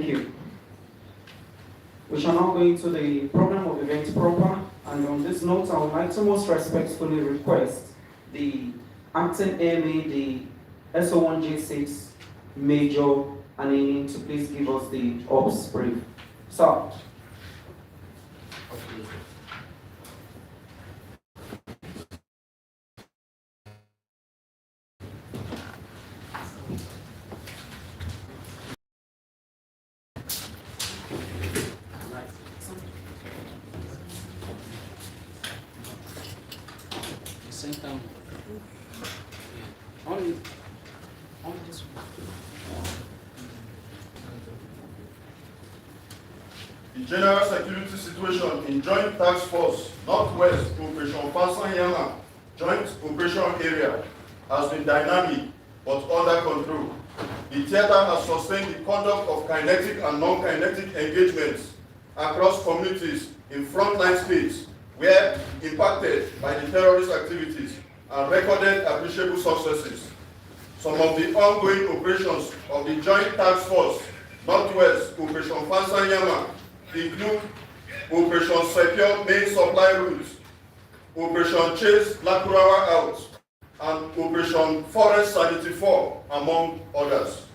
Thank you. We shall now go into the program of events proper, and on this note, I would like to most respectfully request the acting AMA, the SO1J6 Major Anini, to please give us the ops brief. Sir. The general security situation in Joint Task Force Northwest Operation FANSAN YAMMA Joint Operation Area has been dynamic but under control. The theater has sustained the conduct of kinetic and non-kinetic engagements across communities in frontline states where impacted by the terrorist activities and recorded appreciable successes. Some of the ongoing operations of the Joint Task Force Northwest Operation FANSAN YAMMA include Operation Secure Main Supply Routes, Operation Chase Lakurawa Out, and Operation Forest Sanity 4, among others.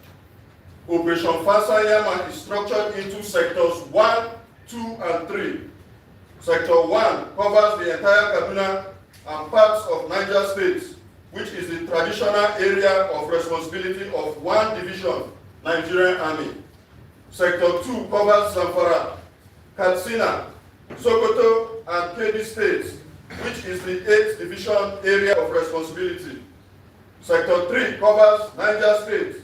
Operation FANSAN YAMMA is structured into sectors 1, 2, and 3. Sector 1 covers the entire Kaduna and parts of Niger State, which is the traditional area of responsibility of 1 Division, Nigerian Army. Sector 2 covers Zamfara, Katsina, Sokoto, and Kebbi states, which is the 8th Division area of responsibility. Sector 3 covers Niger State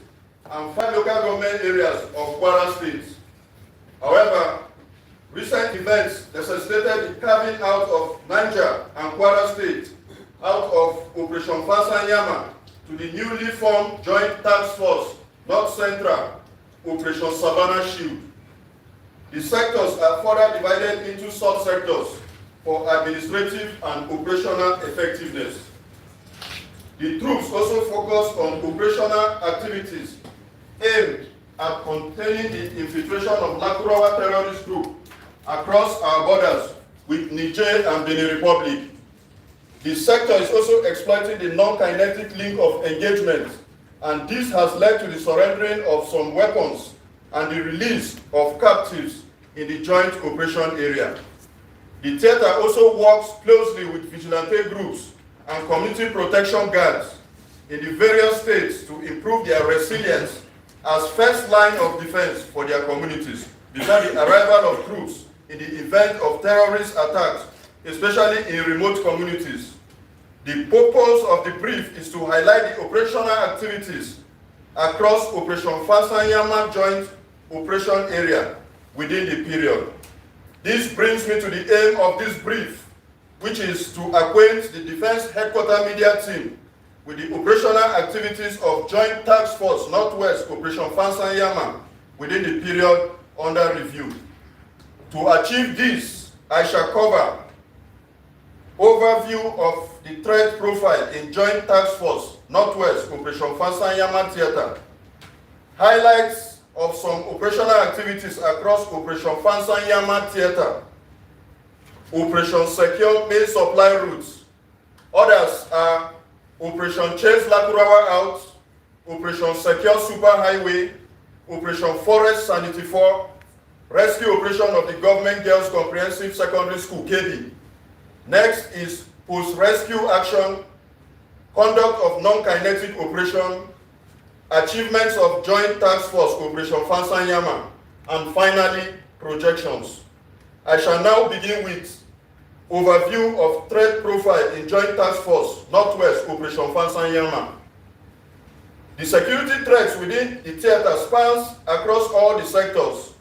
and 5 local government areas of Kwara State. However, recent events necessitated the carving out of Niger and Kwara State out of Operation FANSAN YAMMA to the newly formed Joint Task Force North Central Operation Savannah Shield. The sectors are further divided into sub-sectors for administrative and operational effectiveness. The troops also focus on operational activities aimed at containing the infiltration of Lakurawa terrorist group across our borders with Niger and Benin Republic. The sector is also exploiting the non-kinetic link of engagement, and this has led to the surrendering of some weapons and the release of captives in the joint operation area. The theater also works closely with vigilante groups and community protection guards in the various states to improve their resilience as first line of defense for their communities before the arrival of troops in the event of terrorist attacks, especially in remote communities. The purpose of the brief is to highlight the operational activities across Operation FANSAN YAMMA Joint Operation Area within the period. This brings me to the aim of this brief, which is to acquaint the Defense Headquarters Media Team with the operational activities of Joint Task Force Northwest Operation FANSAN YAMMA within the period under review. To achieve this, I shall cover overview of the threat profile in Joint Task Force Northwest Operation FANSAN YAMMA Theater, highlights of some operational activities across Operation FANSAN YAMMA Theater, Operation Secure Main Supply Routes. Others are Operation Chase Lakurawa Out, Operation Secure Super Highway, Operation Forest Sanity 4, Rescue Operation of the Government Girls Comprehensive Secondary School, Kebbi. Next is Post-Rescue Action, Conduct of Non-Kinetic Operation, Achievements of Joint Task Force Operation FANSAN YAMMA, and finally, Projections. I shall now begin with overview of threat profile in Joint Task Force Northwest Operation FANSAN YAMMA. The security threats within the theater spans across all the sectors.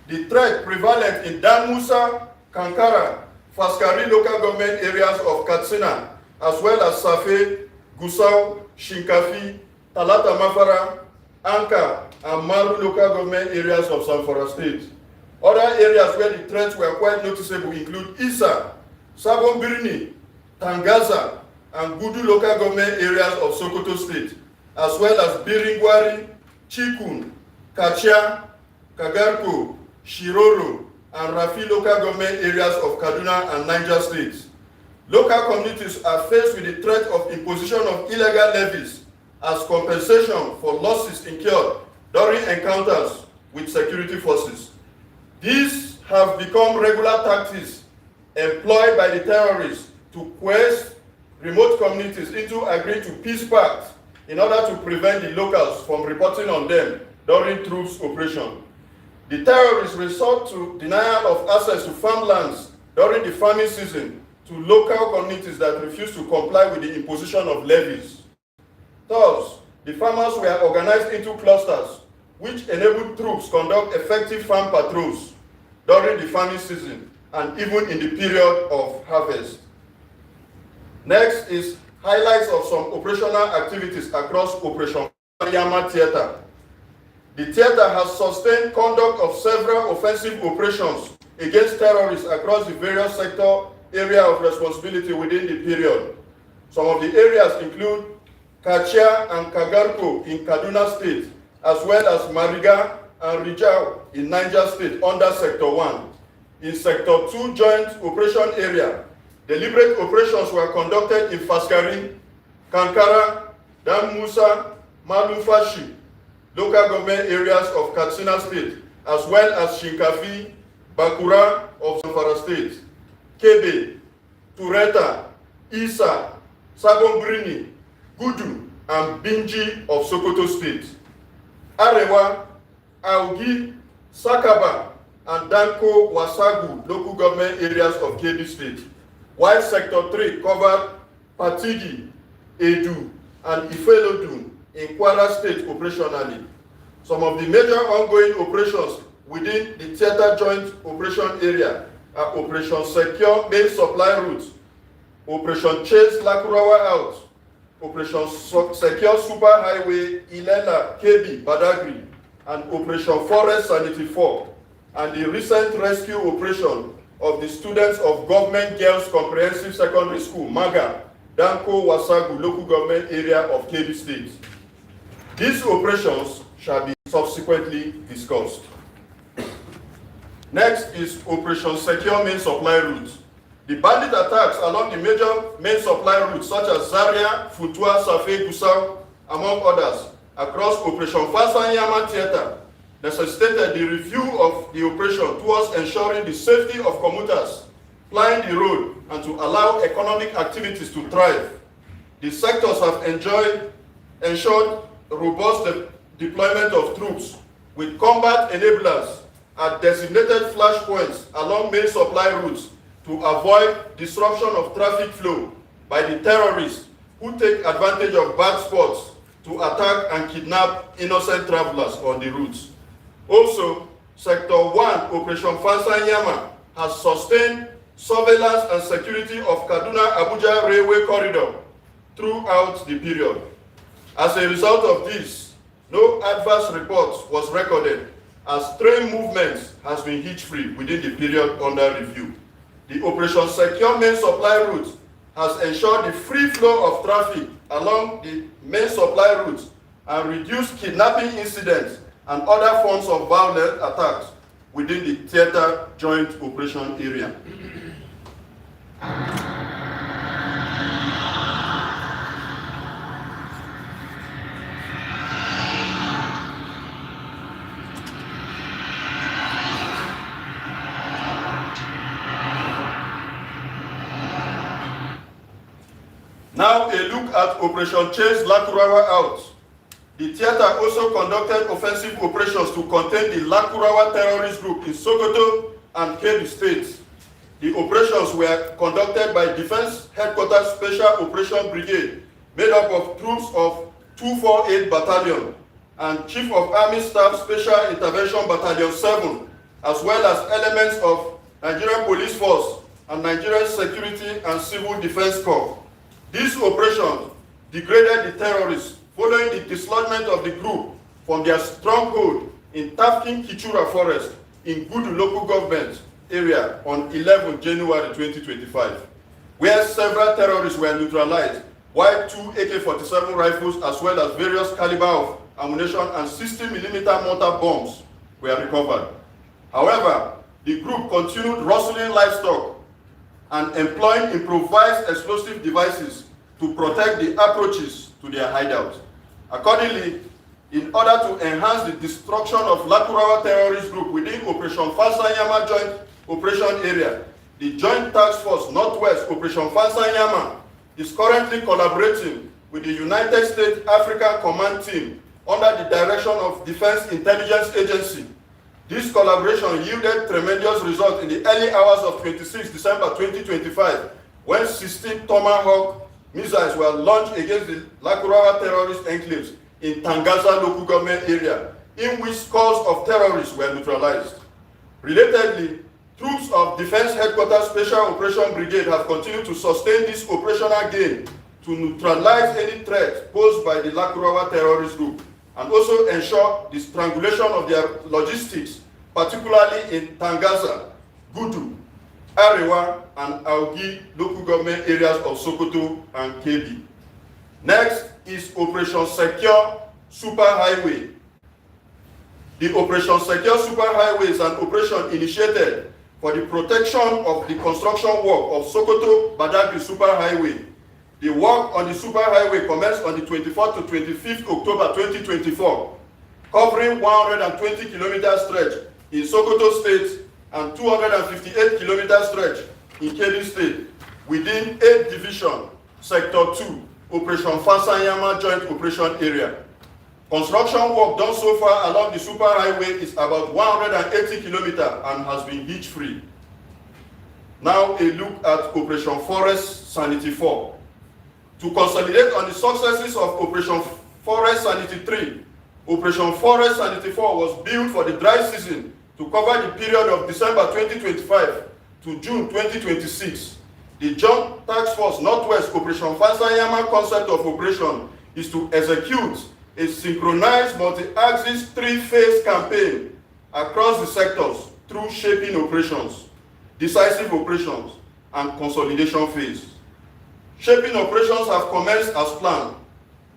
The threat prevalent in Dan Musa, Kankara, Faskari local government areas of Katsina, as well as Safe, Gusau, Shinkafi, Talata Mafara, Anka, and Maru local government areas of Zamfara State. Other areas where the threats were quite noticeable include Isa, Sabon Birni, Tangaza, and Gudu local government areas of Sokoto State, as well as Biringwari, Chikun, Kachia, Kagarko, Shiroro, and Rafi local government areas of Kaduna and Niger states. Local communities are faced with the threat of imposition of illegal levies as compensation for losses incurred during encounters with security forces. These have become regular tactics employed by the terrorists to coerce remote communities into agreeing to peace pacts in order to prevent the locals from reporting on them during troops operation. The terrorists resort to denial of access to farmlands during the farming season to local communities that refuse to comply with the imposition of levies. Thus, the farmers were organized into clusters, which enabled troops conduct effective farm patrols during the farming season and even in the period of harvest. Next is highlights of some operational activities across Operation YAMMA Theater. The theater has sustained conduct of several offensive operations against terrorists across the various sector area of responsibility within the period. Some of the areas include Kachia and Kagarko in Kaduna State, as well as Mariga and Rijau in Niger State under Sector 1. In Sector 2 Joint Operation Area, deliberate operations were conducted in Faskari, Kankara, Dan Musa, Malufashi, local government areas of Katsina State, as well as Shinkafi, Bakura of Zamfara State, Kebe, Tureta, Isa, Sagombrini, Gudu, and Binji of Sokoto State. Arewa, Augi, Sakaba, and Danko Wasagu local government areas of Kebbi State, while Sector 3 covered Patigi, Edu, and Ifelodun in Kwara State operationally. Some of the major ongoing operations within the theater joint operation area are Operation Secure Main Supply Route, Operation Chase Lakurawa Out, Operation Secure Super Highway Ilela Kebbi Badagry, and Operation Forest Sanity 4, and the recent rescue operation of the students of Government Girls Comprehensive Secondary School, MAGA, Danko Wasagu local government area of Kebbi State. These operations shall be subsequently discussed. Next is Operation Secure Main Supply Route. The bandit attacks along the major main supply routes such as Zaria, Futua, Safe, Gusau, among others, across Operation FANSAN YAMMA Theater necessitated the review of the operation towards ensuring the safety of commuters plying the road and to allow economic activities to thrive. The sectors have ensured robust deployment of troops with combat enablers at designated flashpoints along main supply routes to avoid disruption of traffic flow by the terrorists who take advantage of bad spots to attack and kidnap innocent travelers on the routes. Also, Sector 1 Operation FANSAN YAMMA has sustained surveillance and security of Kaduna-Abuja railway corridor throughout the period. As a result of this, no adverse report was recorded as train movements has been hitch-free within the period under review. The Operation Secure Main Supply Route has ensured the free flow of traffic along the main supply routes and reduced kidnapping incidents and other forms of violent attacks within the theater joint operation area. Now a look at Operation Chase Lakurawa Out. The theater also conducted offensive operations to contain the Lakurawa terrorist group in Sokoto and Kebbi states. The operations were conducted by Defense Headquarters Special Operation Brigade, made up of troops of 248 Battalion and Chief of Army Staff Special Intervention Battalion 7, as well as elements of Nigerian Police Force and Nigerian Security and Civil Defense Corps. This operation degraded the terrorists following the dislodgement of the group from their stronghold in Tafkin Kichura Forest in Gudu local government area on 11 January 2025, where several terrorists were neutralized, while 2 AK-47 rifles as well as various caliber of ammunition and 60mm mortar bombs were recovered. However, the group continued rustling livestock and employing improvised explosive devices to protect the approaches to their hideout. Accordingly, in order to enhance the destruction of Lakurawa terrorist group within Operation FANSAN YAMMA Joint Operation Area, the Joint Task Force Northwest Operation FANSAN YAMMA is currently collaborating with the United States African Command Team under the direction of Defense Intelligence Agency. This collaboration yielded tremendous results in the early hours of 26 December 2025, when 16 Tomahawk missiles were launched against the Lakurawa terrorist enclaves in Tangaza local government area, in which scores of terrorists were neutralized. Relatedly, troops of Defense Headquarters Special Operation Brigade have continued to sustain this operational gain to neutralize any threat posed by the Lakurawa terrorist group, and also ensure the strangulation of their logistics, particularly in Tangaza, Gudu, Arewa, and Augi local government areas of Sokoto and Kebbi. Next is Operation Secure Superhighway. The Operation Secure Superhighway is an operation initiated for the protection of the construction work of Sokoto-Badagry Superhighway. The work on the superhighway commenced on the 24th to 25th October 2024, covering 120 kilometer stretch in Sokoto State and 258 kilometer stretch in Kebbi State within 8 Division, Sector 2, Operation FANSAN YAMMA Joint Operation Area. Construction work done so far along the superhighway is about 180 kilometers and has been hitch-free. Now a look at Operation Forest Sanity 4. To consolidate on the successes of Operation Forest Sanity 3, Operation Forest Sanity 4 was built for the dry season to cover the period of December 2025 to June 2026. The Joint Task Force Northwest Operation FANSAN YAMMA concept of operation is to execute a synchronized multi-axis 3-phase campaign across the sectors through shaping operations, decisive operations, and consolidation phase. Shaping operations have commenced as planned.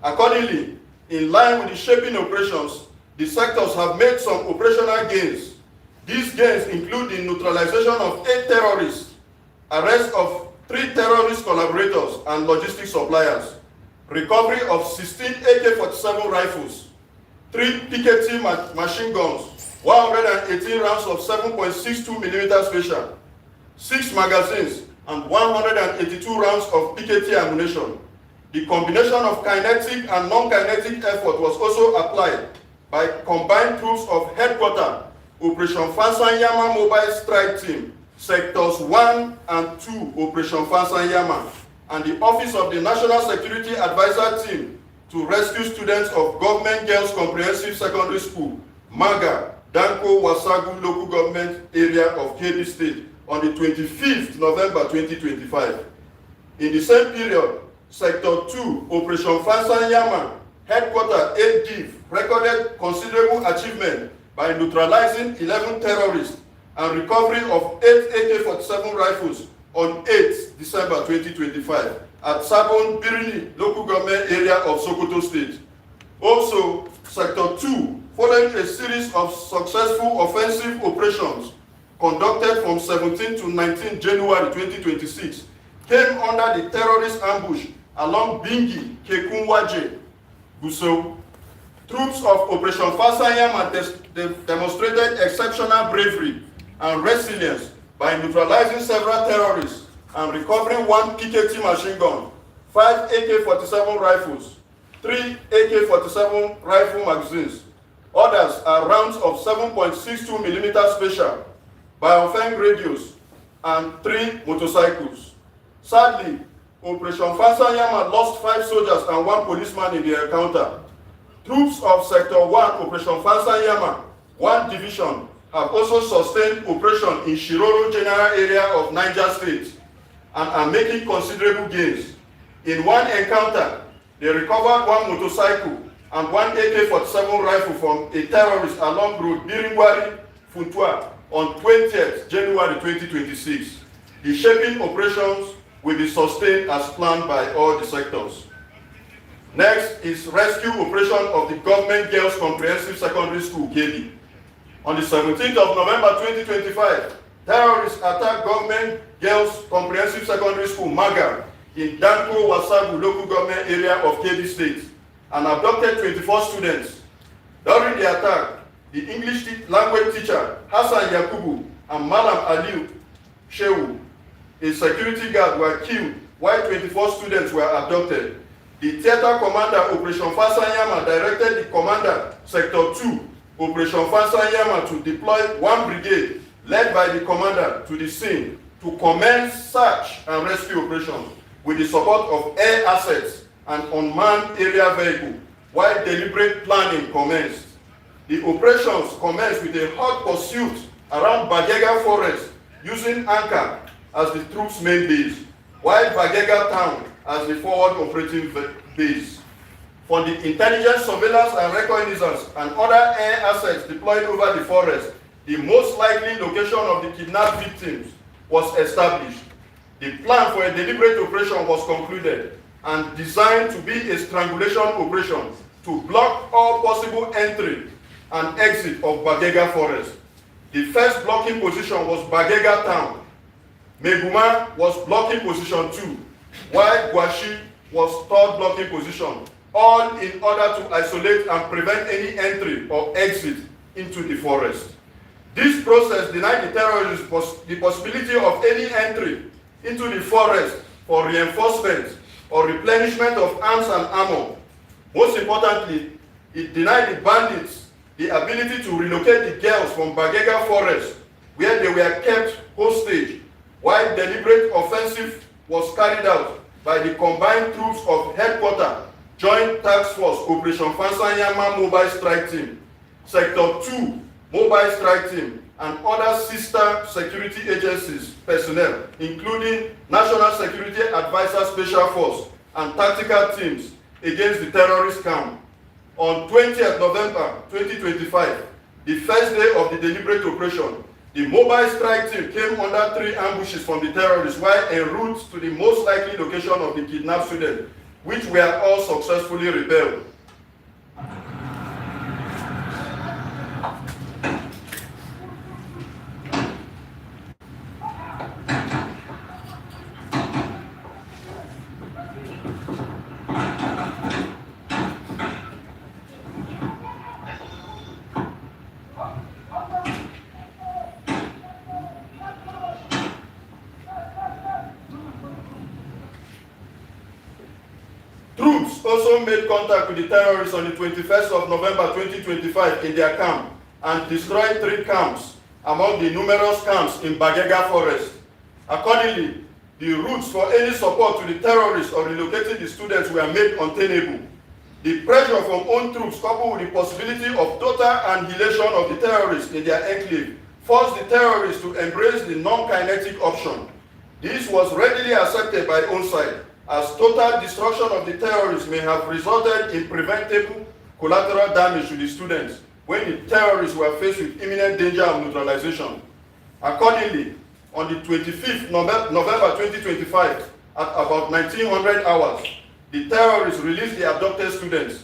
Accordingly, in line with the shaping operations, the sectors have made some operational gains. These gains include the neutralization of 8 terrorists, arrest of 3 terrorist collaborators and logistics suppliers, recovery of 16 AK-47 rifles, 3 PKT machine guns, 118 rounds of 7.62mm special, 6 magazines, and 182 rounds of PKT ammunition. The combination of kinetic and non-kinetic effort was also applied by combined troops of Headquarter, Operation FANSAN YAMMA Mobile Strike Team, Sectors 1 and 2, Operation FANSAN YAMMA, and the Office of the National Security Advisor Team to rescue students of Government Girls Comprehensive Secondary School, MAGA, Danko Wasagu Local Government Area of Kebbi State, on the 25th November 2025. In the same period, Sector 2, Operation FANSAN YAMMA, Headquarter 8 DIV, recorded considerable achievement by neutralizing 11 terrorists and recovery of 8 AK-47 rifles on 8 December 2025 at Sabon Birini local government area of Sokoto State. Also, Sector 2, following a series of successful offensive operations conducted from 17 to 19 January 2026, came under the terrorist ambush along Bingi, Kekunwaje, Gusau. Troops of Operation FANSAN YAMMA demonstrated exceptional bravery and resilience by neutralizing several terrorists and recovering 1 PKT machine gun, 5 AK-47 rifles, 3 AK-47 rifle magazines. Others are rounds of 7.62mm special, biofeng radios, and 3 motorcycles. Sadly, Operation FANSAN YAMMA lost 5 soldiers and 1 policeman in the encounter. Troops of Sector 1, Operation FANSAN YAMMA, 1 Division, have also sustained operation in Shiroro General Area of Niger State and are making considerable gains. In 1 encounter, they recovered 1 motorcycle and 1 AK-47 rifle from a terrorist along road Biringwari, Funtua, on 20th January 2026. The shaping operations will be sustained as planned by all the sectors. Next is rescue operation of the Government Girls Comprehensive Secondary School, Kebbi. On the 17th of November 2025, terrorists attacked Government Girls Comprehensive Secondary School, Maga, in Danko Wasagu local government area of Kebbi State, and abducted 24 students. During the attack, the English language teacher, Hassan Yakubu, and Malam Aliu Shehu, a security guard, were killed, while 24 students were abducted. The theater commander, Operation FANSAN YAMMA, directed the commander, Sector 2, Operation FANSAN YAMMA, to deploy one brigade, led by the commander, to the scene to commence search and rescue operations with the support of air assets and unmanned area vehicle, while deliberate planning commenced. The operations commenced with a hot pursuit around Bagega Forest, using Anka as the troops' main base, while Bagega Town as the forward operating base. For the intelligence, surveillance, and reconnaissance and other air assets deployed over the forest, the most likely location of the kidnapped victims was established. The plan for a deliberate operation was concluded and designed to be a strangulation operation to block all possible entry and exit of Bagega Forest. The first blocking position was Bagega Town. Meguma was blocking position 2, while Gwashi was third blocking position, all in order to isolate and prevent any entry or exit into the forest. This process denied the terrorists the possibility of any entry into the forest for reinforcement or replenishment of arms and armor. Most importantly, it denied the bandits the ability to relocate the girls from Bagega Forest, where they were kept hostage, while deliberate offensive was carried out by the combined troops of Headquarter Joint Task Force Operation FANSAN YAMMA Mobile Strike Team, Sector 2 Mobile Strike Team, and other sister security agencies personnel, including National Security Advisor Special Force and tactical teams against the terrorist camp. On 20th November 2025, the first day of the deliberate operation, the mobile strike team came under 3 ambushes from the terrorists while en route to the most likely location of the kidnapped students, which were all successfully repelled. Troops also made contact with the terrorists on the 21st of November 2025 in their camp and destroyed 3 camps among the numerous camps in Bagega Forest. Accordingly, the routes for any support to the terrorists or relocating the students were made untenable. The pressure from own troops, coupled with the possibility of total annihilation of the terrorists in their enclave, forced the terrorists to embrace the non-kinetic option. This was readily accepted by own side, as total destruction of the terrorists may have resulted in preventable collateral damage to the students when the terrorists were faced with imminent danger of neutralization. Accordingly, on the 25th November 2025, at about 1900 hours, the terrorists released the abducted students.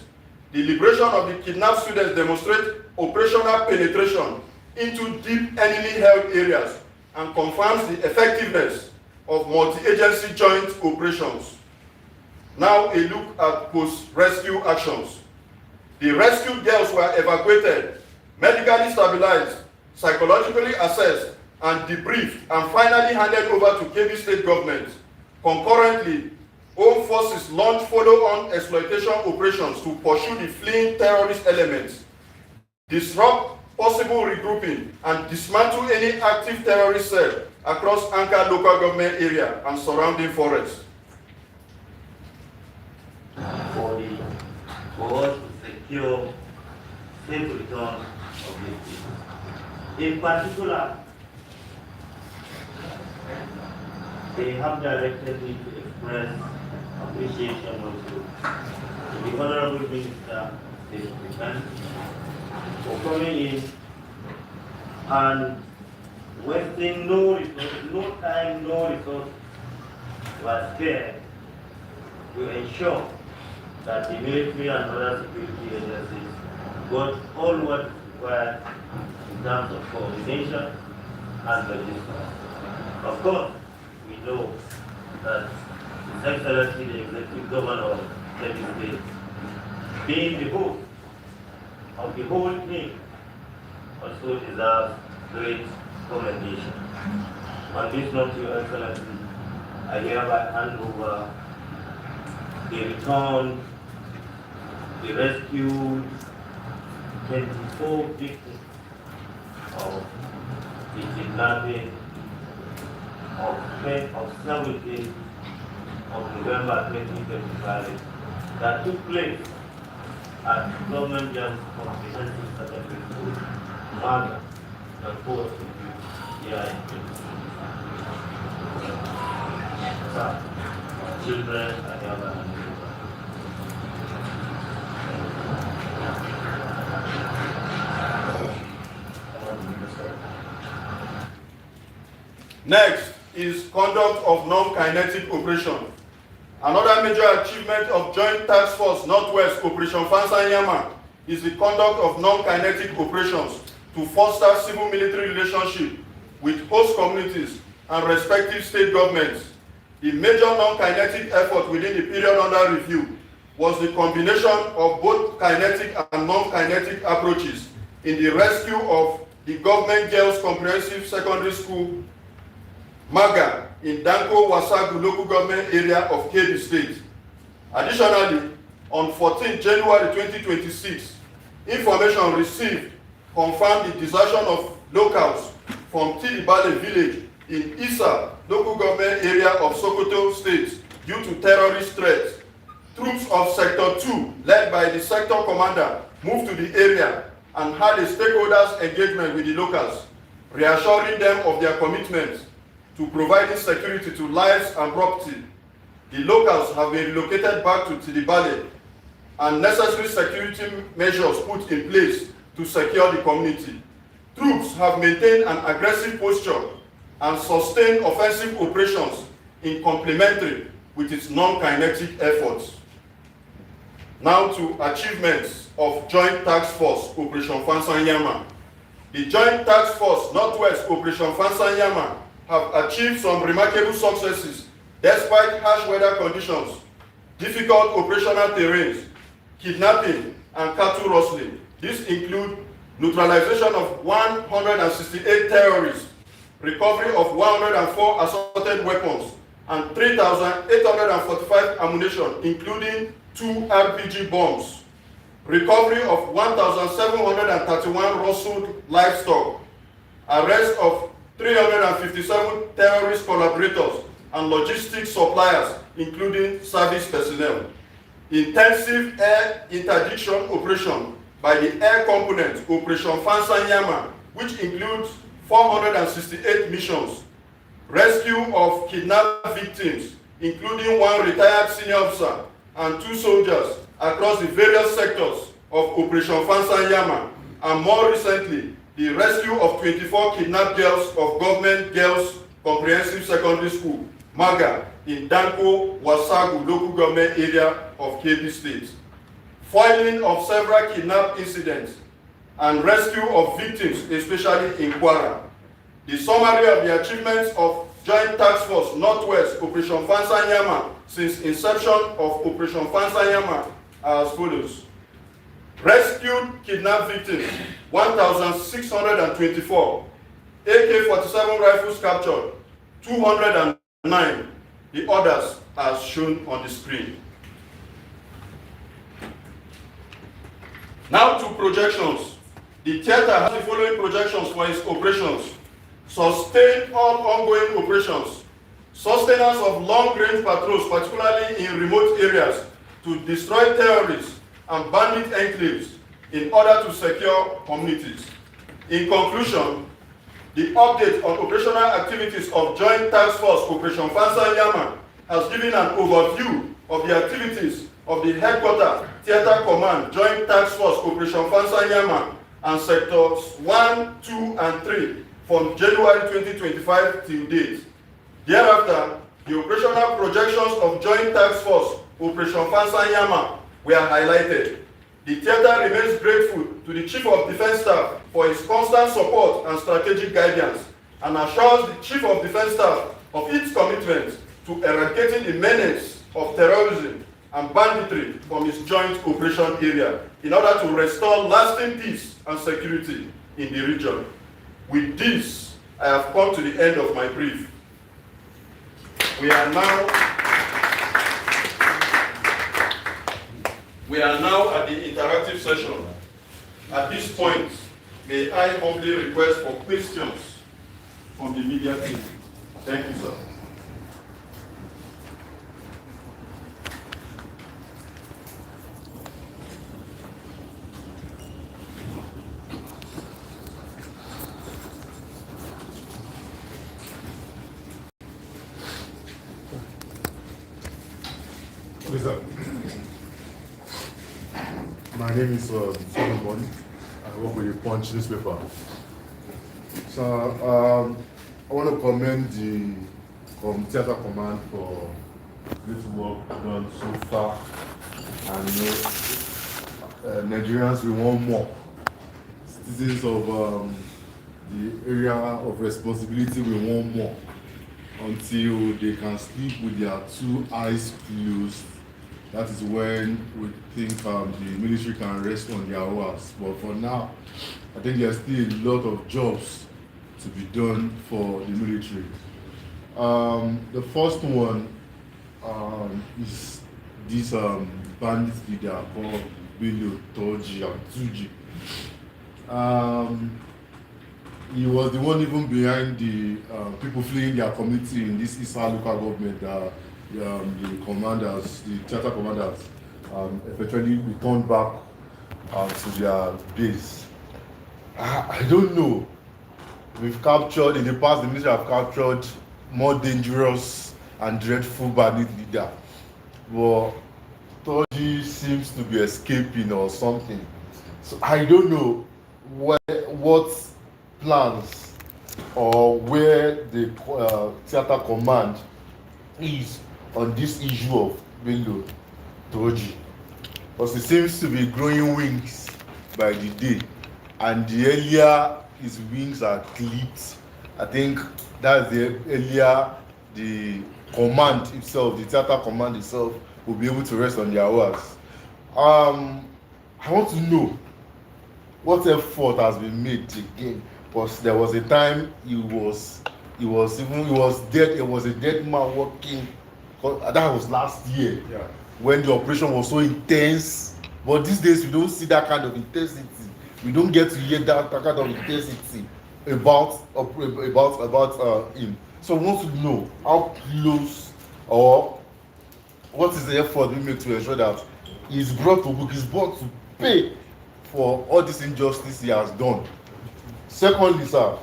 The liberation of the kidnapped students demonstrates operational penetration into deep enemy-held areas and confirms the effectiveness of multi-agency joint operations. Now a look at post-rescue actions. The rescued girls were evacuated, medically stabilized, psychologically assessed, and debriefed, and finally handed over to Kebbi State government. Concurrently, Home Forces launched follow-on exploitation operations to pursue the fleeing terrorist elements, disrupt possible regrouping, and dismantle any active terrorist cell across Anka local government area and surrounding forests. For us to secure safe return of victims. In particular, they have directed me to express appreciation also to the Honorable Minister of Defense for coming in and wasting no time, no resource was spared to ensure that the military and other security agencies got all what is required to in terms of coordination and logistics. Of course, we know that His Excellency the Executive Governor of Kebbi State, being the host of the whole thing, also deserves great commendation. On this note, Your Excellency, I hereby hand over the return, the rescued 24 victims of the kidnapping of 17th of November 2025 that took place at Government Jams Comprehensive Secondary School, Maga, and Port here in Kebbi. Sir, children are never handled. Next is conduct of non-kinetic operation. Another major achievement of Joint Task Force Northwest Operation FANSAN YAMMA is the conduct of non-kinetic operations to foster civil-military relationship with host communities and respective state governments. The major non-kinetic effort within the period under review was the combination of both kinetic and non-kinetic approaches in the rescue of the Government Girls Comprehensive Secondary School, Maga, in Danko Wasagu local government area of Kebbi State. Additionally, on 14 January 2026, information received confirmed the desertion of locals from Tilibale village in Isa local government area of Sokoto State due to terrorist threats. Troops of Sector 2, led by the sector commander, moved to the area and had a stakeholders engagement with the locals, reassuring them of their commitment to providing security to lives and property. The locals have been relocated back to Tilibale and necessary security measures put in place to secure the community. Troops have maintained an aggressive posture and sustained offensive operations in complementary with its non-kinetic efforts. Now to achievements of Joint Task Force Operation FANSAN YAMMA. The Joint Task Force Northwest Operation FANSAN YAMMA have achieved some remarkable successes despite harsh weather conditions, difficult operational terrains, kidnapping, and cattle rustling. These include neutralization of 168 terrorists, recovery of 104 assaulted weapons, and 3,845 ammunition, including 2 RPG bombs, recovery of 1,731 rustled livestock, arrest of 357 terrorist collaborators and logistics suppliers, including service personnel. Intensive air interdiction operation by the air component Operation FANSAN YAMMA, which includes 468 missions. Rescue of kidnapped victims, including 1 retired senior officer and 2 soldiers across the various sectors of Operation FANSAN YAMMA, and more recently, the rescue of 24 kidnapped girls of Government Girls Comprehensive Secondary School, Maga, in Danko Wasagu local government area of Kebbi State. Foiling of several kidnap incidents and rescue of victims, especially in Kwara. The summary of the achievements of Joint Task Force Northwest Operation FANSAN YAMMA since inception of Operation FANSAN YAMMA are as follows. Rescued kidnapped victims, 1,624. AK-47 rifles captured, 209. The others are shown on the screen. Now to projections. The theater has the following projections for its operations. Sustain all ongoing operations. Sustenance of long-range patrols, particularly in remote areas, to destroy terrorists and bandit enclaves in order to secure communities. In conclusion, the update on operational activities of Joint Task Force Operation FANSAN YAMMA has given an overview of the activities of the Headquarter Theater Command Joint Task Force Operation FANSAN YAMMA and Sectors 1, 2, and 3 from January 2025 till date. Thereafter, the operational projections of Joint Task Force Operation FANSAN YAMMA were highlighted. The theater remains grateful to the Chief of Defense Staff for his constant support and strategic guidance, and assures the Chief of Defense Staff of its commitment to eradicating the menace of terrorism and banditry from its joint operation area in order to restore lasting peace and security in the region. With this, I have come to the end of my brief. We are now at the interactive session. At this point, may I humbly request for questions from the media team. Thank you, sir. What is that? My name is Solomon. I work with the Punch newspaper. So I want to commend the Theatre Command for this work done so far. And Nigerians, we want more. Citizens of the area of responsibility, we want more. Until they can sleep with their two eyes closed. That is when we think the military can rest on their hours. But for now, I think there's still a lot of jobs to be done for the military. The first one is this bandit leader called Bello, Toji, and Tuji. He was the one even behind the people fleeing their community in this Isa local government. The commanders, the theater commanders, eventually returned back to their base. I don't know. We've captured, in the past, the military have captured more dangerous and dreadful bandit leader. But Toji seems to be escaping or something. So I don't know what plans or where the theater command is on this issue of Bello Toji, because it seems to be growing wings by the day, and the earlier his wings are clipped, I think that's the earlier the command itself, the theater command itself, will be able to rest on their hours. I want to know what effort has been made again, because there was a time he was dead. It was a dead man working. That was last year, yeah, when the operation was so intense. But these days we don't see that kind of intensity. We don't get to hear that kind of intensity about him. So we want to know how close or what is the effort we make to ensure that he's brought to book, he's brought to pay for all this injustice he has done. Secondly, sir,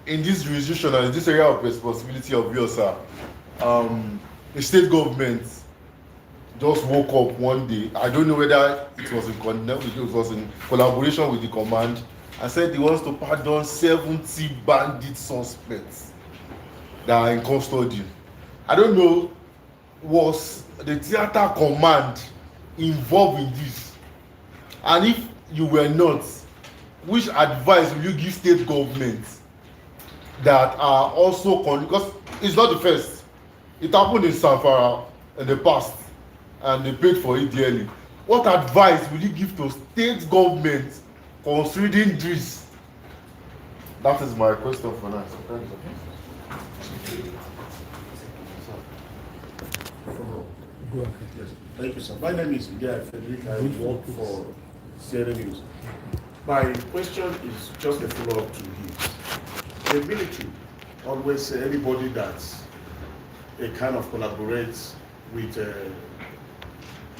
in this jurisdiction and in this area of responsibility of yours, sir, the state government just woke up one day. I don't know whether it was in collaboration with the command, and said he wants to pardon 70 bandit suspects that are in custody. I don't know, was the theater command involved in this? And if you were not, which advice will you give state governments that are also because it's not the first. It happened in Sanfara in the past, and they paid for it dearly. What advice will you give to state governments considering this? That is my question for now. Yes. Thank you, sir. My name is Igor Frederick. I work for Sierra News. My question is just a follow-up to his. The military always say anybody that's a kind of collaborates with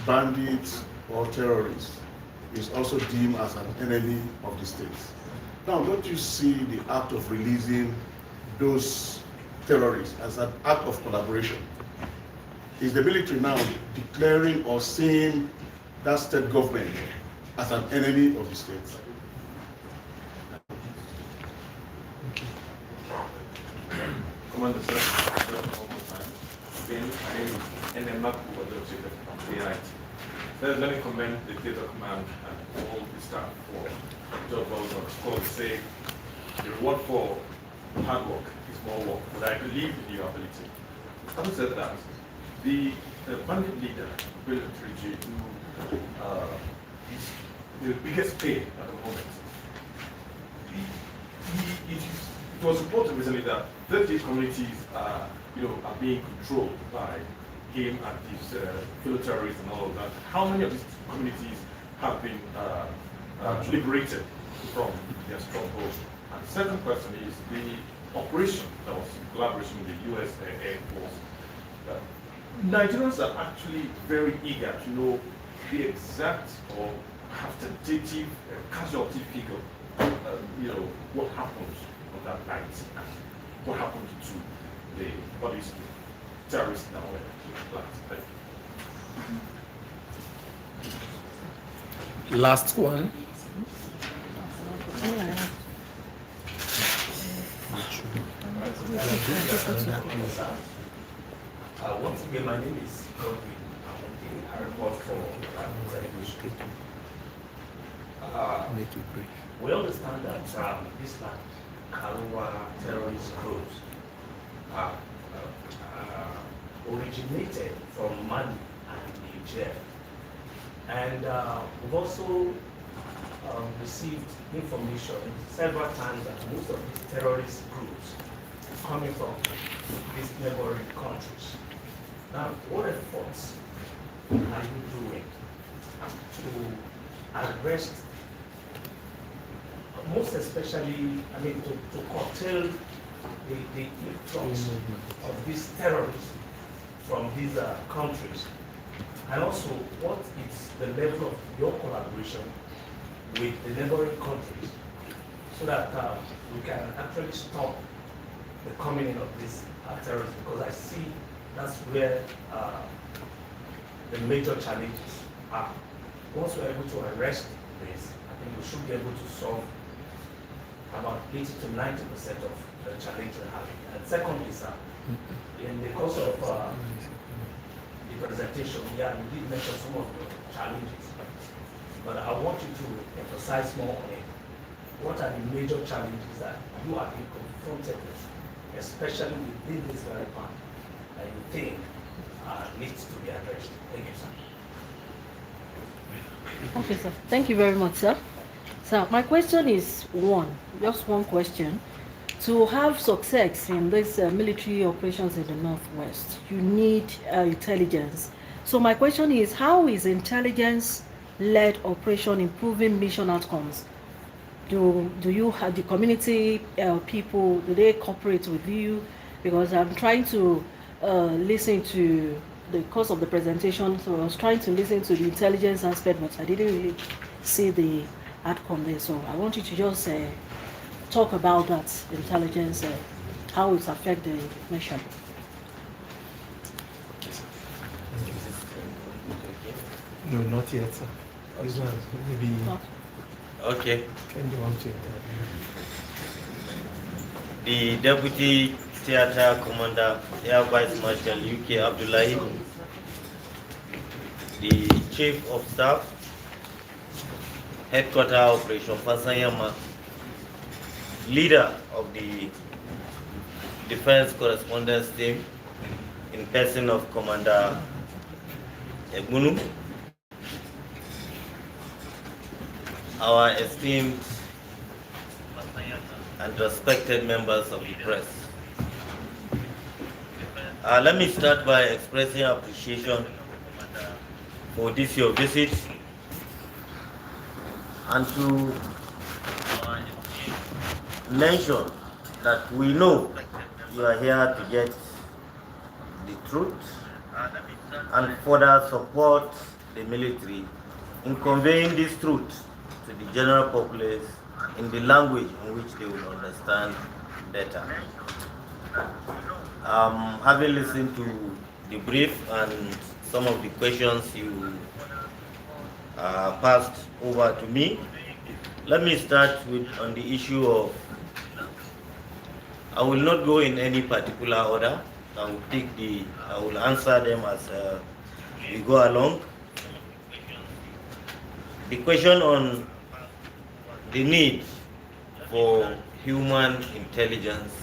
bandits or terrorists is also deemed as an enemy of the state. Now, don't you see the act of releasing those terrorists as an act of collaboration? Is the military now declaring or seeing that state government as an enemy of the state? Commander, sir, one more time. Then I am from the right. First, let me commend the theater command and all the staff for the job well done. Of course, say the reward for hard work is more work, but I believe in your ability. Having said that, the bandit leader, military chief, is the biggest pain at the moment. It was reported recently that 30 communities are being controlled by him and his fellow terrorists and all of that. How many of these communities have been liberated from their stronghold? And the second question is the operation that was in collaboration with the U.S. Air Force. Nigerians are actually very eager to know the exact or have tentative casualty figure. What happened on that night and what happened to the bodies of terrorists now. Last one. Once again, my name is Godwin. I report for television. We understand that this land, Kaluwa terrorist groups, originated from Mali and Niger. And we've also received information several times that most of these terrorist groups are coming from these neighboring countries. Now, what efforts are you doing to arrest, most especially, to curtail the influx of these terrorists from these countries? And also, what is the level of your collaboration with the neighboring countries so that we can actually stop the coming in of these terrorists? Because I see that's where the major challenges are. Once we're able to arrest this, I think we should be able to solve about 80 to 90% of the challenge we're having. And secondly, sir, in the course of the presentation, you did mention some of the challenges, but I want you to emphasize more on it. What are the major challenges that you are being confronted with, especially within this very part, that you think needs to be addressed? Thank you, sir. Okay, sir. Thank you very much, sir. So my question is just one question. To have success in these military operations in the Northwest, you need intelligence. So my question is, how is intelligence-led operation improving mission outcomes? Do you have the community people, do they cooperate with you? Because I'm trying to listen to the course of the presentation, so I was trying to listen to the intelligence aspect, but I didn't really see the outcome there. So I want you to just talk about that intelligence, how it affects the mission. No, not yet, sir. This one, maybe. Okay. When do you want to? The Deputy Theatre Commander, Air Vice Marshal UK Abdullahi, the Chief of Staff, Headquarter Operation FANSAN YAMMA, leader of the Defense Correspondence Team in person of Commander Egbunu, our esteemed and respected members of the press. Let me start by expressing appreciation for this your visit and to mention that we know you are here to get the truth and further support the military in conveying this truth to the general populace in the language in which they will understand better. Having listened to the brief and some of the questions you passed over to me, let me start on the issue of, I will not go in any particular order. I will answer them as we go along. The question on the need for human intelligence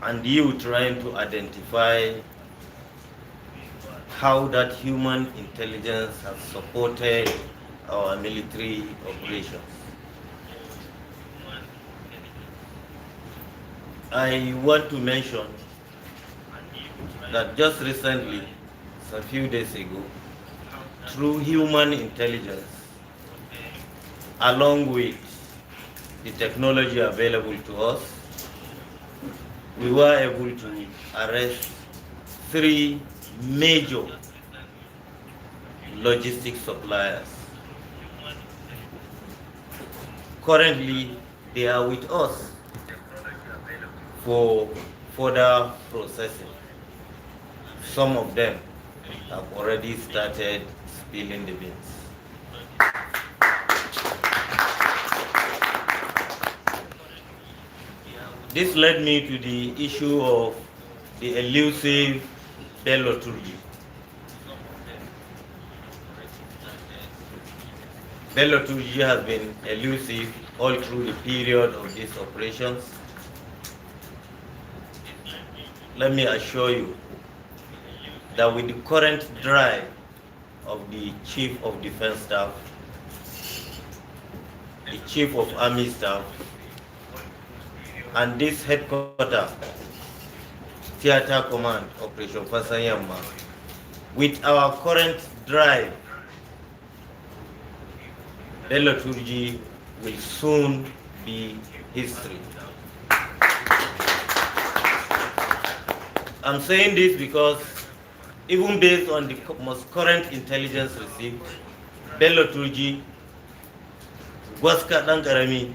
and you trying to identify how that human intelligence has supported our military operations. I want to mention that just recently, a few days ago, through human intelligence, along with the technology available to us, we were able to arrest 3 major logistics suppliers. Currently, they are with us for further processing. Some of them have already started spilling the beans. This led me to the issue of the elusive Bello Turji. Bello Turji has been elusive all through the period of these operations. Let me assure you that with the current drive of the Chief of Defense Staff, the Chief of Army Staff, and this headquarter, Theater Command, Operation FANSAN YAMMA, with our current drive, Bello Turji will soon be history. I'm saying this because even based on the most current intelligence received, Bello Turji, Gwaska Dankarami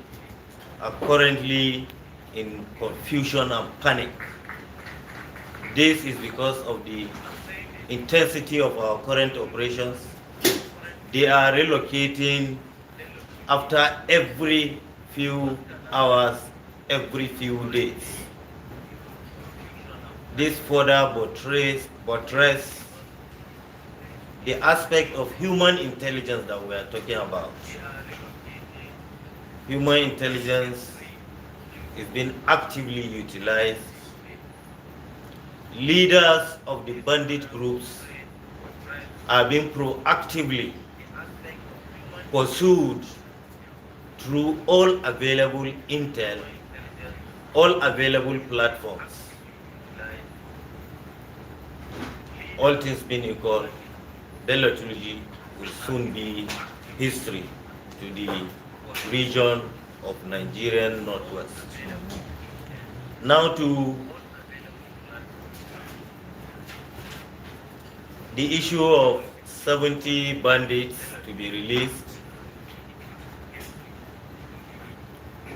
are currently in confusion and panic. This is because of the intensity of our current operations. They are relocating after every few hours, every few days. This further buttress the aspect of human intelligence that we are talking about. Human intelligence is being actively utilized. Leaders of the bandit groups are being proactively pursued through all available intel, all available platforms. All things being equal, Bello Turji will soon be history to the region of Nigerian Northwest. Now to the issue of 70 bandits to be released.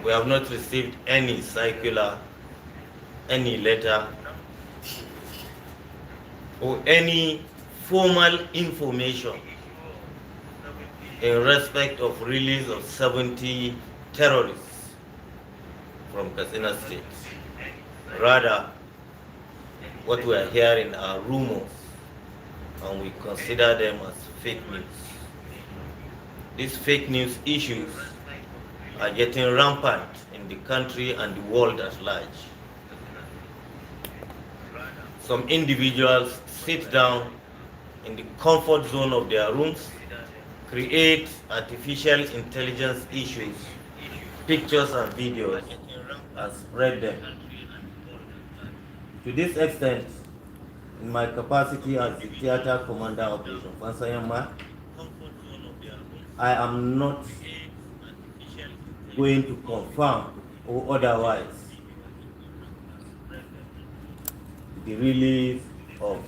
We have not received any circular, any letter, or any formal information in respect of release of 70 terrorists from Katsina State. Rather, what we are hearing are rumors, and we consider them as fake news. These fake news issues are getting rampant in the country and the world at large. Some individuals sit down in the comfort zone of their rooms, create artificial intelligence issues, pictures and videos, and spread them. To this extent, in my capacity as the theater commander of Operation FANSAN YAMMA, I am not going to confirm or otherwise the release of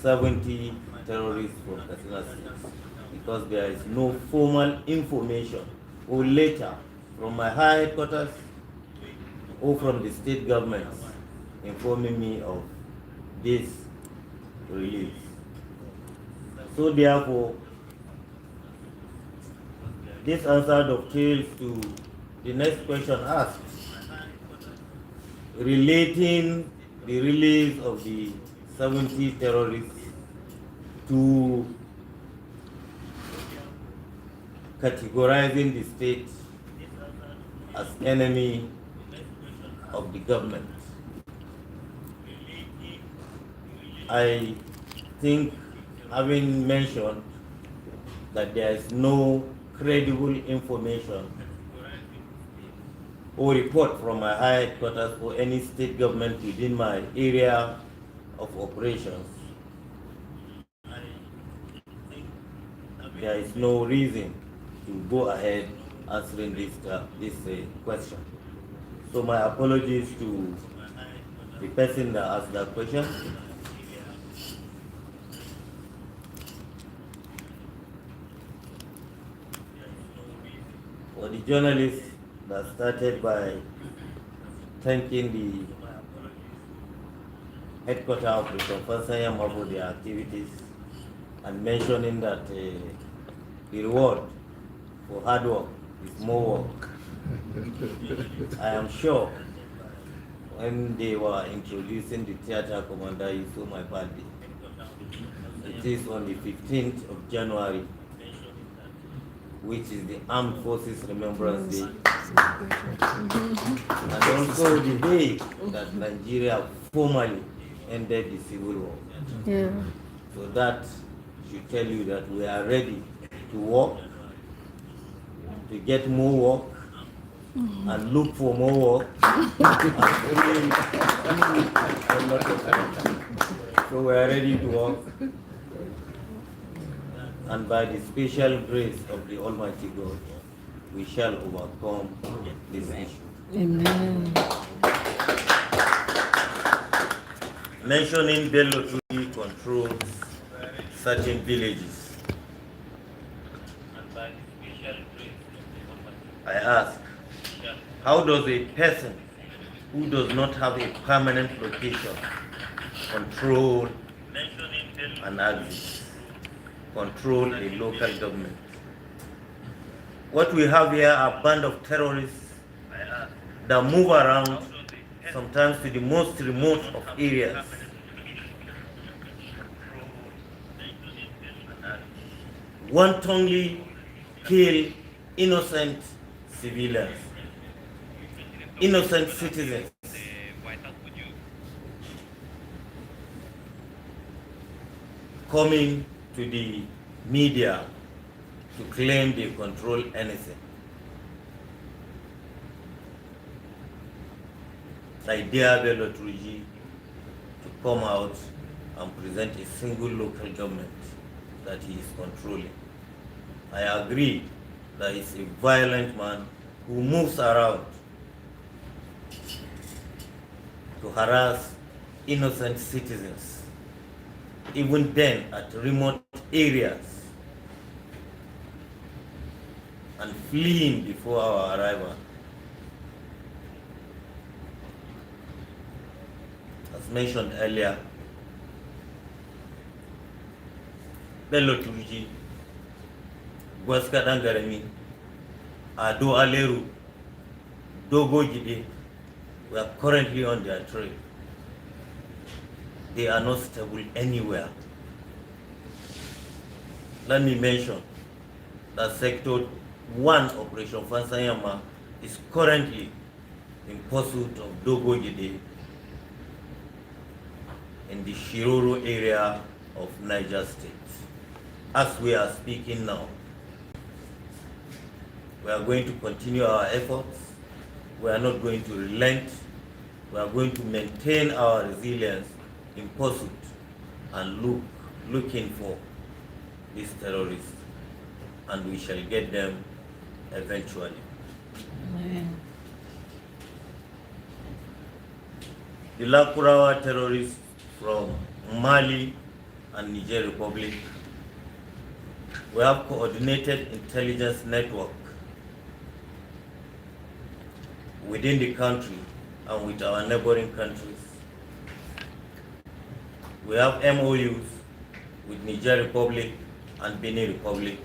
70 terrorists from Katsina State, because there is no formal information or letter from my high headquarters or from the state governments informing me of this release. So therefore, this answer dovetails to the next question asked, relating the release of the 70 terrorists to categorizing the state as enemy of the government. I think, having mentioned that there is no credible information or report from my high headquarters or any state government within my area of operations, there is no reason to go ahead answering this question. So my apologies to the person that asked that question. For the journalist that started by thanking the headquarters of FANSAN for their activities and mentioning that the reward for hard work is more work. I am sure when they were introducing the theater commander, you saw my birthday. It is on the 15th of January, which is the Armed Forces Remembrance Day. And also the day that Nigeria formally ended the Civil War. Yeah. So that should tell you that we are ready to work, to get more work, and look for more work. So we are ready to work. And by the special grace of the Almighty God, we shall overcome this issue. Amen. Mentioning Bello Trudy controls certain villages. I ask, how does a person who does not have a permanent location control an axis, control a local government? What we have here are a band of terrorists that move around, sometimes to the most remote of areas. Wantonly kill innocent civilians, innocent citizens. Coming to the media to claim they control anything. I dare Bello Trudy to come out and present a single local government that he is controlling. I agree that he's a violent man who moves around to harass innocent citizens, even then at remote areas, and fleeing before our arrival. As mentioned earlier, Bello Trudy, Gwaska Dangaremi, Ado Aleru, Dogo Jide, we are currently on their trail. They are not stable anywhere. Let me mention that Sector 1 Operation FANSAN is currently in pursuit of Dogo Jide in the Shiroro area of Niger State. As we are speaking now, we are going to continue our efforts. We are not going to relent. We are going to maintain our resilience in pursuit and looking for these terrorists, and we shall get them eventually. Amen. The Lakurawa terrorists from Mali and Niger Republic, we have coordinated intelligence network within the country and with our neighboring countries. We have MOUs with Niger Republic and Benin Republic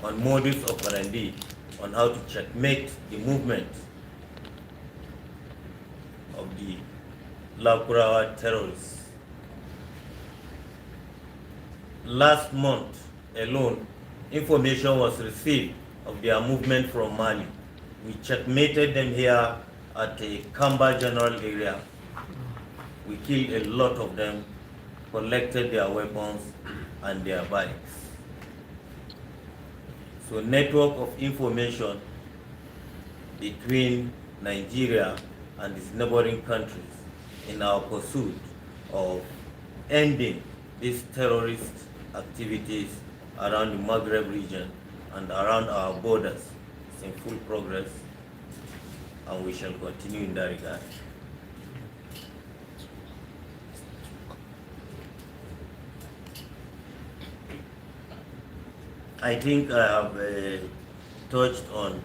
on modus operandi on how to checkmate the movement of the Lakurawa terrorists. Last month alone, information was received of their movement from Mali. We checkmated them here at the Kamba General area. We killed a lot of them, collected their weapons and their bikes. So network of information between Nigeria and its neighboring countries in our pursuit of ending these terrorist activities around the Maghreb region and around our borders is in full progress, and we shall continue in that regard. I think I have touched on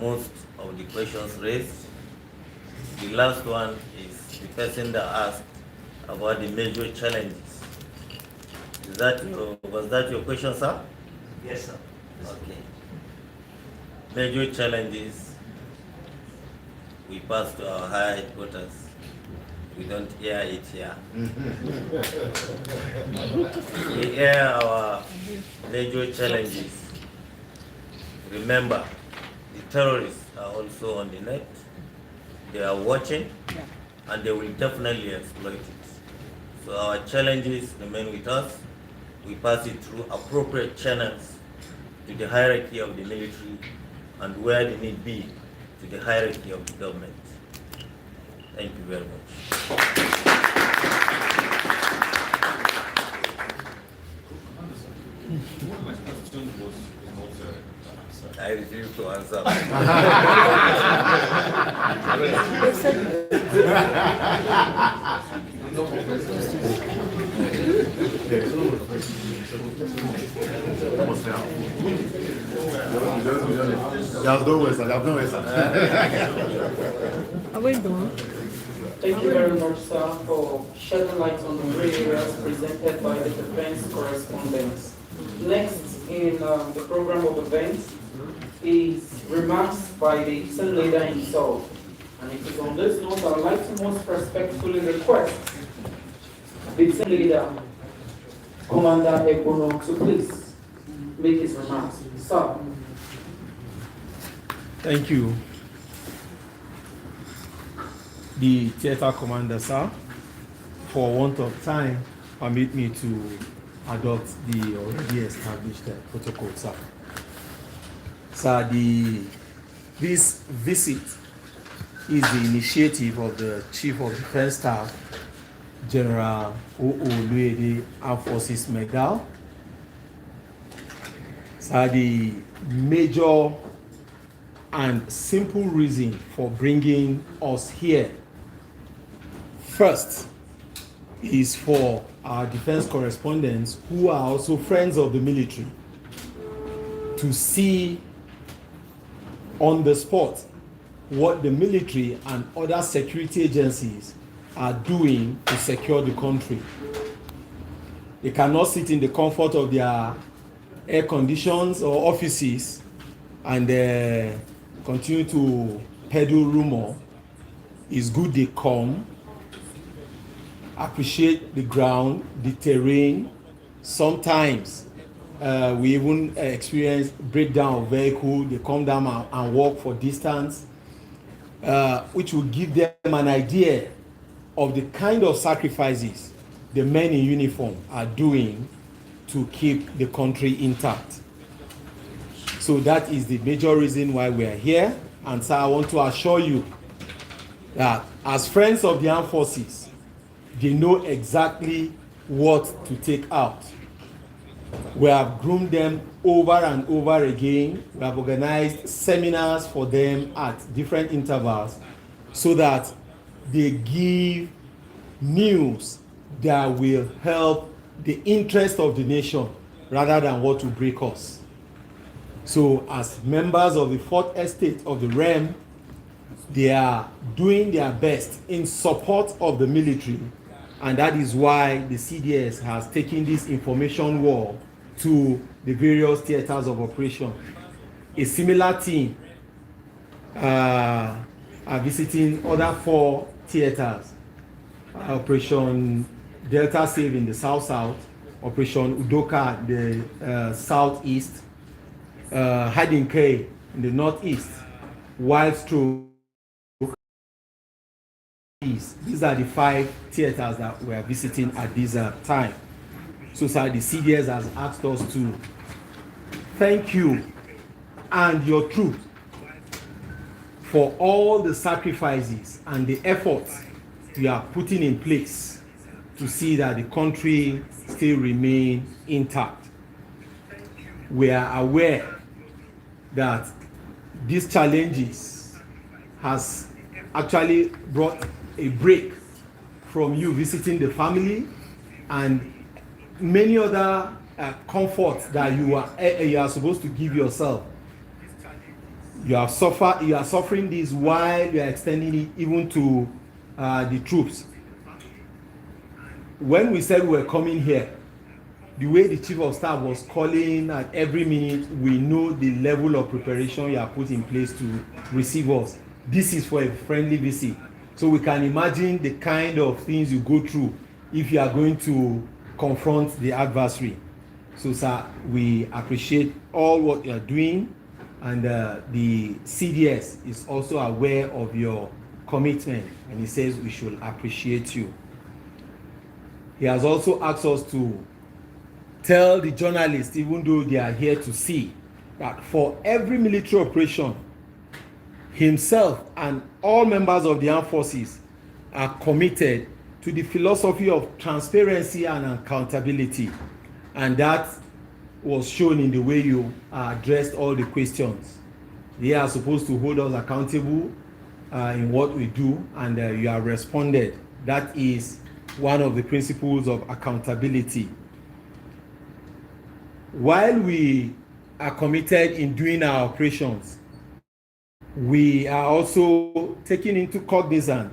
most of the questions raised. The last one is the person that asked about the major challenges. Was that your question, sir? Yes, sir. Okay. Major challenges, we pass to our higher headquarters. We don't air it here. We air our major challenges. Remember, the terrorists are also on the net. They are watching, and they will definitely exploit it. So our challenges remain with us. We pass it through appropriate channels to the hierarchy of the military, and where the need be, to the hierarchy of the government. Thank you very much. I refuse to answer. Are we done? Thank you very much, sir, for shedding light on the gray areas presented by the defense correspondents. Next in the program of events is remarks by the team leader himself. And it is on this note I would like to most respectfully request the team leader, Commander Ebono, to please make his remarks. Sir. Thank you. The theater commander, sir, for want of time, permit me to adopt the already established protocol, sir. Sir, this visit is the initiative of the Chief of Defense Staff, General Oluede Armed Forces Medal. Sir, the major and simple reason for bringing us here first is for our defense correspondents, who are also friends of the military, to see on the spot what the military and other security agencies are doing to secure the country. They cannot sit in the comfort of their air conditions or offices and continue to peddle rumor. It's good they come, appreciate the ground, the terrain. Sometimes we even experience breakdown of vehicle. They come down and walk for distance, which will give them an idea of the kind of sacrifices the men in uniform are doing to keep the country intact. So that is the major reason why we are here. And so I want to assure you that as friends of the armed forces, they know exactly what to take out. We have groomed them over and over again. We have organized seminars for them at different intervals so that they give news that will help the interest of the nation rather than what will break us. So as members of the fourth estate of the REM, they are doing their best in support of the military, and that is why the CDS has taken this information war to the various theaters of operation. A similar team are visiting other 4 theaters. Operation Delta Save in the South-South, Operation Udoka the Southeast, hiding K in the northeast, Wild Stroke East. These are the 5 theaters that we are visiting at this time. So, sir, the CDS has asked us to thank you and your troops for all the sacrifices and the efforts you are putting in place to see that the country still remain intact. We are aware that these challenges has actually brought a break from you visiting the family and many other comforts that you are supposed to give yourself. You are suffering this while you are extending it even to the troops. When we said we were coming here, the way the chief of staff was calling at every minute, we know the level of preparation you have put in place to receive us. This is for a friendly visit. So we can imagine the kind of things you go through if you are going to confront the adversary. So, sir, we appreciate all what you are doing, and the CDS is also aware of your commitment, and he says we should appreciate you. He has also asked us to tell the journalists, even though they are here to see, that for every military operation, himself and all members of the armed forces are committed to the philosophy of transparency and accountability. And that was shown in the way you addressed all the questions. They are supposed to hold us accountable in what we do, and you have responded. That is one of the principles of accountability. While we are committed in doing our operations, we are also taking into cognizance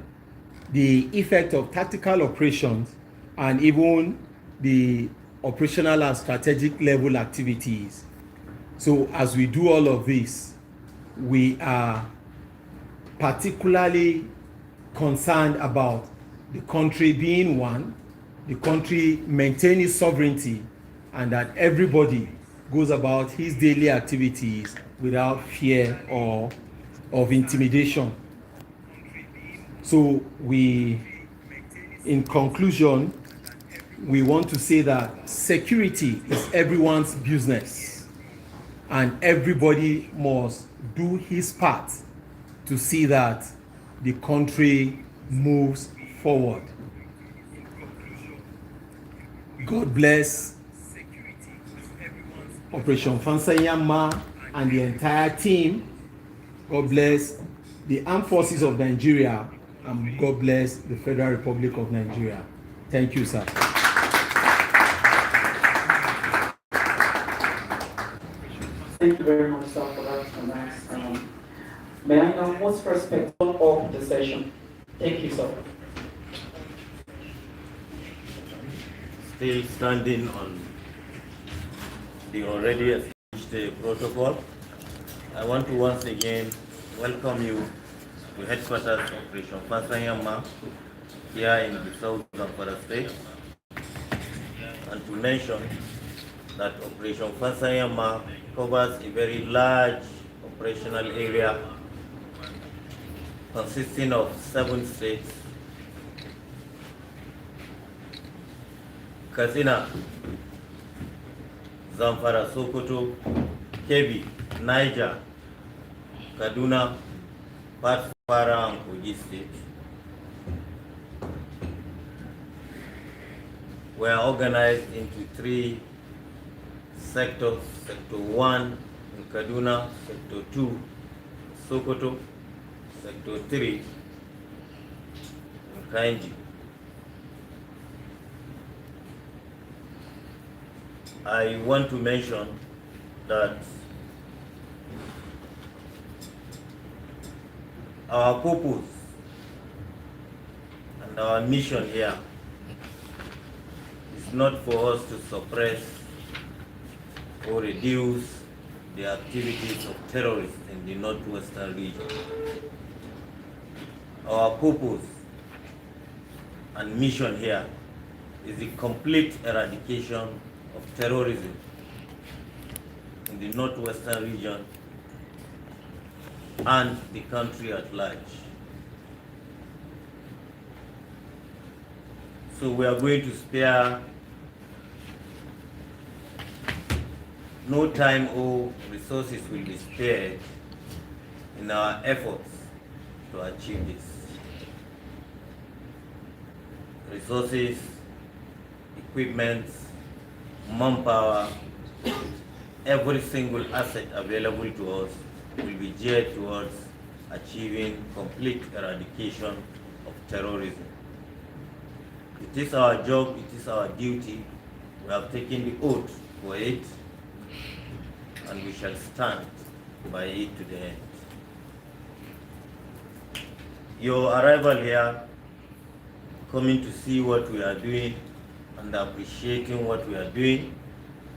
the effect of tactical operations and even the operational and strategic level activities. So as we do all of this, we are particularly concerned about the country being one, the country maintaining sovereignty, and that everybody goes about his daily activities without fear or of intimidation. So in conclusion, we want to say that security is everyone's business, and everybody must do his part to see that the country moves forward. God bless Operation FANSAN YAMMA and the entire team. God bless the Armed Forces of Nigeria, and God bless the Federal Republic of Nigeria. Thank you, sir. Thank you very much, sir, for that nice. May I now most respect of the session? Thank you, sir. Still standing on the already established protocol, I want to once again welcome you to headquarters of Operation FANSAN YAMMA here in the South Zamfara State, and to mention that Operation FANSAN YAMMA covers a very large operational area consisting of 7 states: Katsina, Zamfara, Sokoto, Kebbi, Niger, Kaduna, parts of Kwara and Kogi State. We are organized into 3 sectors: Sector 1 in Kaduna, Sector 2 Sokoto, Sector 3 in Kainji. I want to mention that our purpose and our mission here is not for us to suppress or reduce the activities of terrorists in the northwestern region. Our purpose and mission here is the complete eradication of terrorism in the northwestern region and the country at large. So we are going to spare no time or resources will be spared in our efforts to achieve this. Resources, equipment, manpower, every single asset available to us will be geared towards achieving complete eradication of terrorism. It is our job, it is our duty. We have taken the oath for it, and we shall stand by it to the end. Your arrival here, coming to see what we are doing and appreciating what we are doing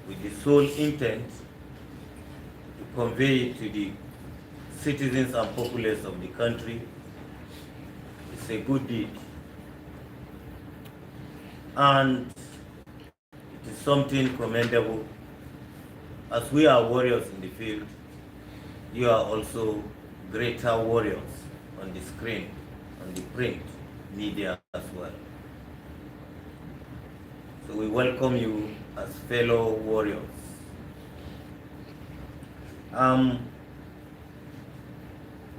with the sole intent to convey it to the citizens and populace of the country, is a good deed. And it is something commendable. As we are warriors in the field, you are also greater warriors on the screen, on the print media as well. So we welcome you as fellow warriors.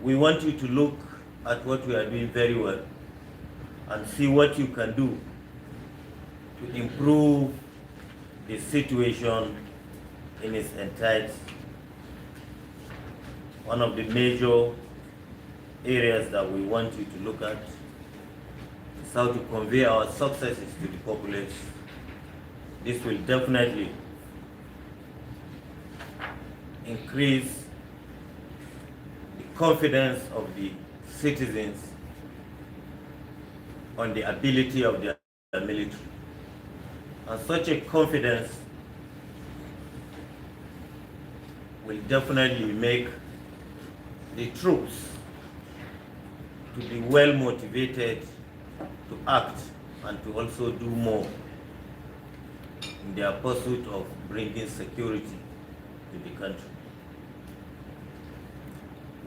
We want you to look at what we are doing very well and see what you can do to improve the situation in its entirety. One of the major areas that we want you to look at is how to convey our successes to the populace. This will definitely increase the confidence of the citizens on the ability of their military. And such a confidence will definitely make the troops to be well motivated to act and to also do more in their pursuit of bringing security to the country.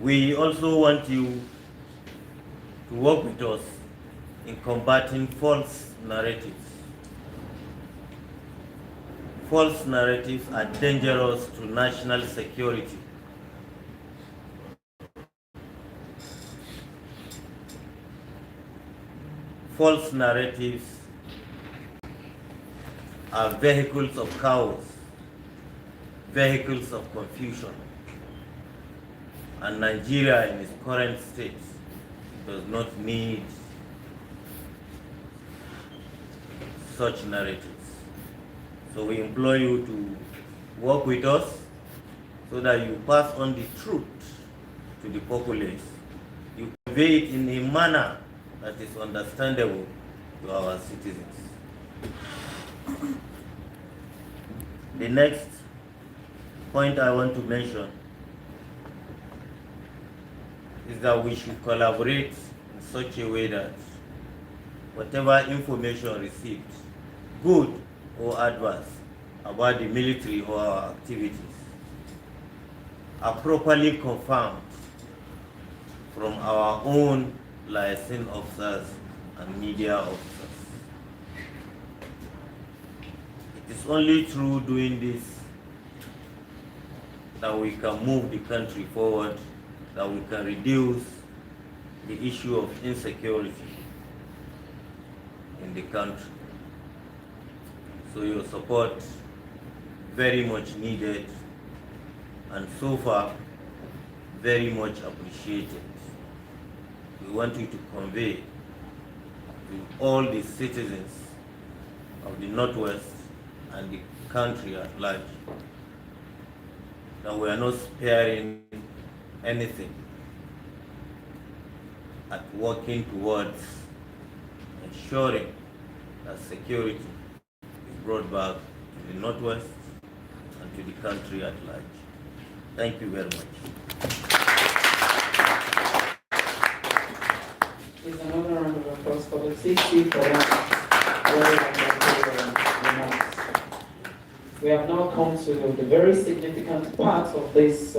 We also want you to work with us in combating false narratives. False narratives are dangerous to national security. False narratives are vehicles of chaos, vehicles of confusion. And Nigeria in its current state does not need such narratives. So we implore you to work with us so that you pass on the truth to the populace. You convey it in a manner that is understandable to our citizens. The next point I want to mention is that we should collaborate in such a way that whatever information received, good or adverse, about the military or our activities, are properly confirmed from our own liaison officers and media officers. It is only through doing this that we can move the country forward, that we can reduce the issue of insecurity in the country. So your support very much needed, and so far very much appreciated. We want you to convey to all the citizens of the Northwest and the country at large that we are not sparing anything at working towards ensuring that security is brought back to the Northwest and to the country at large. Thank you very much. Is another round of applause for the CC for that very wonderful remarks. we have now come to the very significant part of this